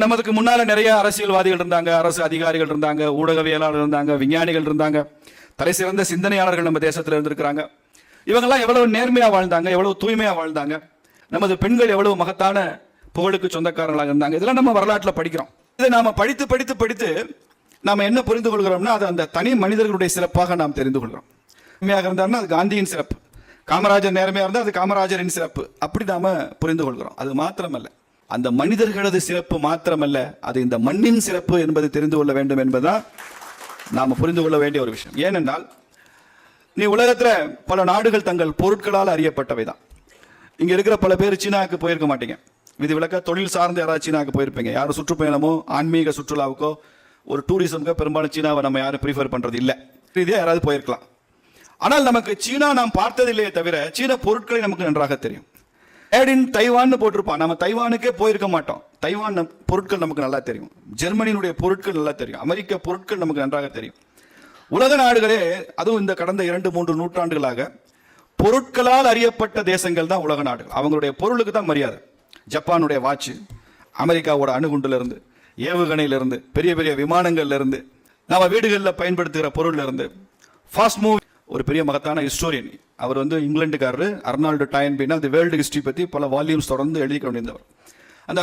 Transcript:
நமக்கு முன்னால நிறைய அரசியல்வாதிகள் இருந்தாங்க, அரசு அதிகாரிகள் இருந்தாங்க, ஊடகவியலாளர் இருந்தாங்க, விஞ்ஞானிகள் இருந்தாங்க, தலை சிறந்த சிந்தனையாளர்கள் நம்ம தேசத்தில் இருந்திருக்கிறாங்க. இவங்கெல்லாம் எவ்வளவு நேர்மையா வாழ்ந்தாங்க, எவ்வளவு தூய்மையா வாழ்ந்தாங்க. நமது பெண்கள் எவ்வளவு மகத்தான புகழுக்கு சொந்தக்காரர்களாக இருந்தாங்க. இதெல்லாம் நம்ம வரலாற்றில் படிக்கிறோம். இதை நாம படித்து படித்து படித்து நாம என்ன புரிந்து கொள்கிறோம்னா, அது அந்த தனி மனிதர்களுடைய சிறப்பாக நாம் தெரிந்து கொள்கிறோம். நேர்மையாக இருந்தாருன்னா அது காந்தியின் சிறப்பு, காமராஜர் நேர்மையா இருந்தால் அது காமராஜரின் சிறப்பு, அப்படி நாம புரிந்து கொள்கிறோம். அது மாத்திரமல்ல, அந்த மனிதர்களது சிறப்பு மாத்திரமல்ல, அது இந்த மண்ணின் சிறப்பு என்பதை தெரிந்து கொள்ள வேண்டும் என்பதுதான் நாம புரிந்து கொள்ள வேண்டிய ஒரு விஷயம். ஏனென்றால் நீ உலகத்துல பல நாடுகள் தங்கள் பொருட்களால் அறியப்பட்டவைதான். இங்க இருக்கிற பல பேர் சீனாவுக்கு போயிருக்க மாட்டீங்க. விதிவிலக்க தொழில் சார்ந்து யாராவது சீனாவுக்கு போயிருப்பீங்க. யாரும் சுற்றுப்பயணமோ ஆன்மீக சுற்றுலாவுக்கோ ஒரு டூரிசம்க்கோ பெரும்பாலும் சீனாவை நம்ம யாரும் ப்ரிஃபர் பண்றது இல்லை. ரீதியா யாராவது போயிருக்கலாம். ஆனால் நமக்கு சீனா நாம் பார்த்ததில்லையே தவிர சீன பொருட்களை நமக்கு நன்றாக தெரியும். மேட் இன் தைவான் போட்டிருப்பான். நம்ம தைவானுக்கே போயிருக்க மாட்டோம். தைவான் பொருட்கள் நமக்கு நல்லா தெரியும். ஜெர்மனியினுடைய பொருட்கள் நல்லா தெரியும். அமெரிக்க பொருட்கள் நமக்கு நன்றாக தெரியும். உலக நாடுகளே, அதுவும் இந்த கடந்த 2-3 நூற்றாண்டுகளாக பொருட்களால் அறியப்பட்ட தேசங்கள் தான் உலக நாடுகள். அவங்களுடைய பொருளுக்கு தான் மரியாதை. ஜப்பானுடைய வாட்ச், அமெரிக்காவோட அணுகுண்டுல இருந்து, ஏவுகணையில இருந்து, பெரிய பெரிய விமானங்கள்ல இருந்து, நம்ம வீடுகளில் பயன்படுத்துகிற பொருள்ல இருந்து, ஃபாஸ்ட் மூவி. ஒரு பெரிய மகத்தான ஹிஸ்டோரியன் அவர் இங்கிலாந்துக்காரரு அர்னால்டு டாயன்பீனா அந்த வேர்ல்டு ஹிஸ்டரி பத்தி பல வால்யூம்ஸ் தொடர்ந்து எழுதி கொண்டிருந்தவர். அந்த